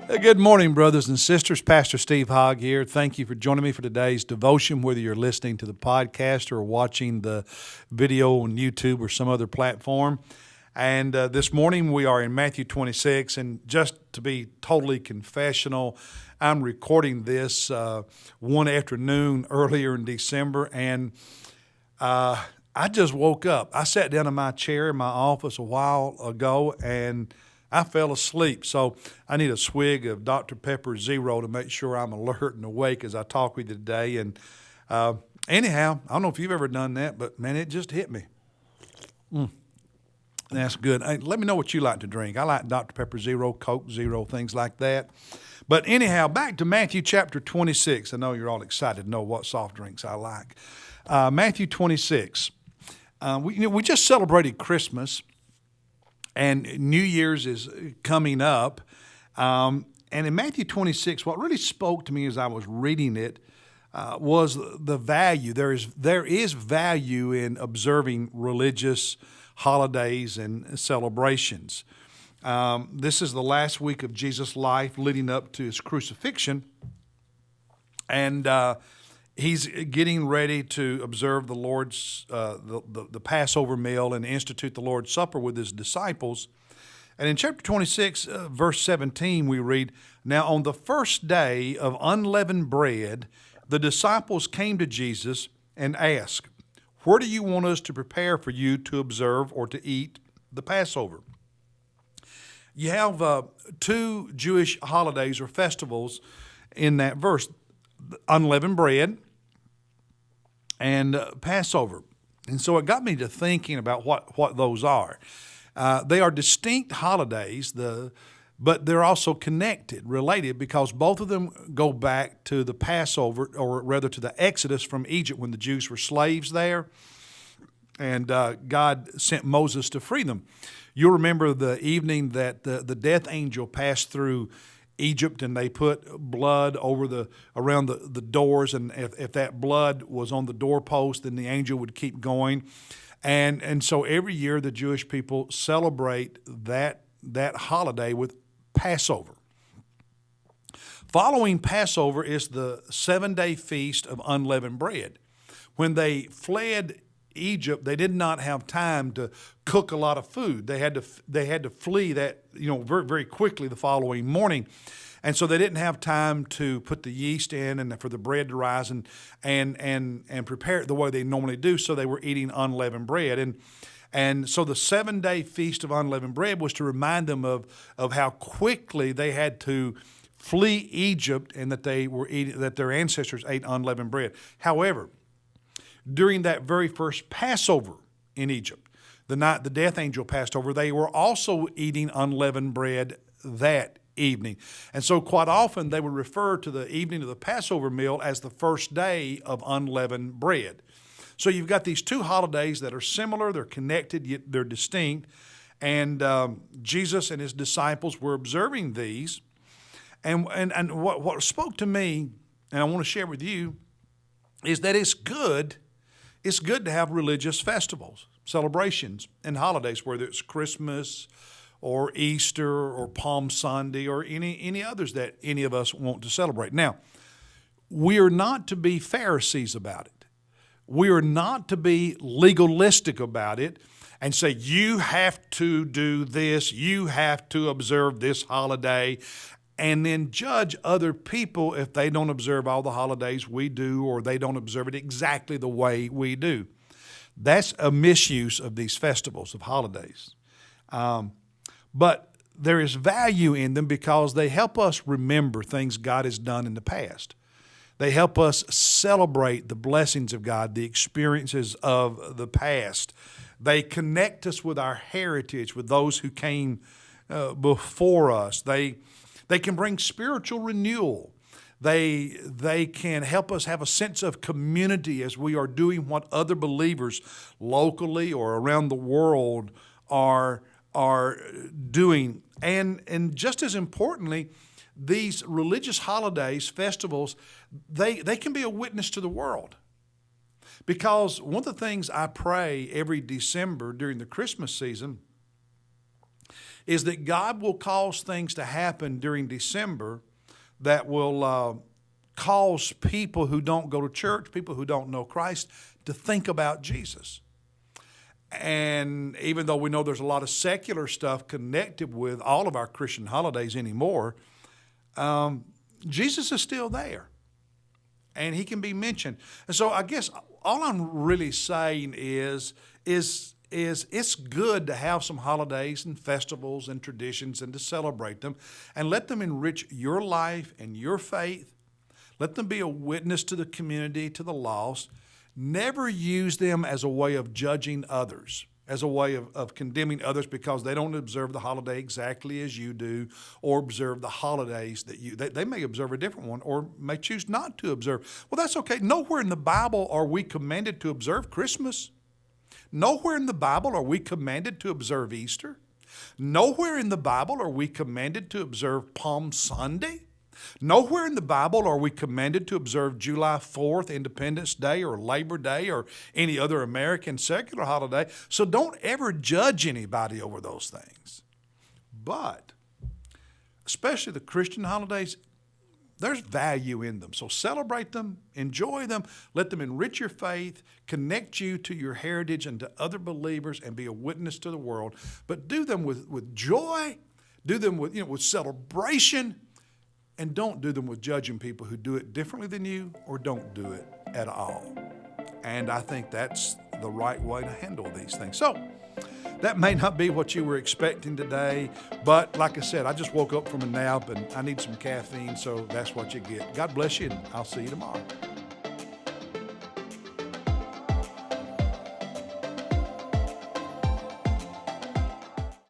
Good morning, brothers and sisters. Pastor Steve Hogg here. Thank you for joining me for today's devotion, whether you're listening to the podcast or watching the video on YouTube or some other platform. And this morning we are in Matthew 26, and just to be totally confessional, I'm recording this one afternoon earlier in December, and I just woke up. I sat down in my chair in my office a while ago, and I fell asleep. So I need a swig of Dr. Pepper Zero to make sure I'm alert and awake as I talk with you today. And anyhow, I don't know if you've ever done that, but man, it just hit me. That's good. Hey, let me know what you like to drink. I like Dr. Pepper Zero, Coke Zero, things like that. But anyhow, back to Matthew chapter 26. I know you're all excited to know what soft drinks I like. Matthew 26. We just celebrated Christmas, and New Year's is coming up. And in Matthew 26, what really spoke to me as I was reading it was the value. There is value in observing religious holidays and celebrations. This is the last week of Jesus' life leading up to his crucifixion. And he's getting ready to observe the Lord's the Passover meal and institute the Lord's Supper with his disciples. And in chapter 26, verse 17, we read, "Now on the first day of unleavened bread, the disciples came to Jesus and asked, 'Where do you want us to prepare for you to observe or to eat the Passover?'" You have two Jewish holidays or festivals in that verse: unleavened bread and Passover. And so it got me to thinking about what those are. They are distinct holidays, but they're also connected, related, because both of them go back to the Passover, or rather to the Exodus from Egypt when the Jews were slaves there, and God sent Moses to free them. You'll remember the evening that the death angel passed through Egypt, and they put blood around the doors, and if that blood was on the doorpost, then the angel would keep going. And so every year the Jewish people celebrate that holiday with Passover. Following Passover is the 7-day feast of unleavened bread. When they fled Egypt, they did not have time to cook a lot of food. They had to flee that very, very quickly the following morning, and so they didn't have time to put the yeast in and for the bread to rise and prepare it the way they normally do. So they were eating unleavened bread, and so the 7-day feast of unleavened bread was to remind them of how quickly they had to flee Egypt, and that their ancestors ate unleavened bread. However, during that very first Passover in Egypt, the night the death angel passed over, they were also eating unleavened bread that evening. And so quite often they would refer to the evening of the Passover meal as the first day of unleavened bread. So you've got these two holidays that are similar, they're connected, yet they're distinct. And Jesus and his disciples were observing these. And what spoke to me, and I want to share with you, is that it's good to have religious festivals, celebrations, and holidays, whether it's Christmas or Easter or Palm Sunday or any others that any of us want to celebrate. Now, we are not to be Pharisees about it. We are not to be legalistic about it and say, you have to do this, you have to observe this holiday, and then judge other people if they don't observe all the holidays we do, or they don't observe it exactly the way we do. That's a misuse of these festivals, of holidays. But there is value in them because they help us remember things God has done in the past. They help us celebrate the blessings of God, the experiences of the past. They connect us with our heritage, with those who came before us. They can bring spiritual renewal. They can help us have a sense of community as we are doing what other believers locally or around the world are doing. And just as importantly, these religious holidays, festivals, they can be a witness to the world. Because one of the things I pray every December during the Christmas season is that God will cause things to happen during December that will cause people who don't go to church, people who don't know Christ, to think about Jesus. And even though we know there's a lot of secular stuff connected with all of our Christian holidays anymore, Jesus is still there. And he can be mentioned. And so I guess all I'm really saying is it's good to have some holidays and festivals and traditions and to celebrate them and let them enrich your life and your faith. Let them be a witness to the community, to the lost. Never use them as a way of judging others, as a way of condemning others because they don't observe the holiday exactly as you do or observe the holidays that they may observe a different one or may choose not to observe. Well, that's okay. Nowhere in the Bible are we commanded to observe Christmas. Nowhere in the Bible are we commanded to observe Easter. Nowhere in the Bible are we commanded to observe Palm Sunday. Nowhere in the Bible are we commanded to observe July 4th, Independence Day, or Labor Day, or any other American secular holiday. So don't ever judge anybody over those things. But, especially the Christian holidays, there's value in them. So celebrate them, enjoy them, let them enrich your faith, connect you to your heritage and to other believers, and be a witness to the world. But do them with joy, do them with celebration, and don't do them with judging people who do it differently than you or don't do it at all. And I think that's the right way to handle these things. So that may not be what you were expecting today, but like I said, I just woke up from a nap and I need some caffeine, so that's what you get. God bless you, and I'll see you tomorrow.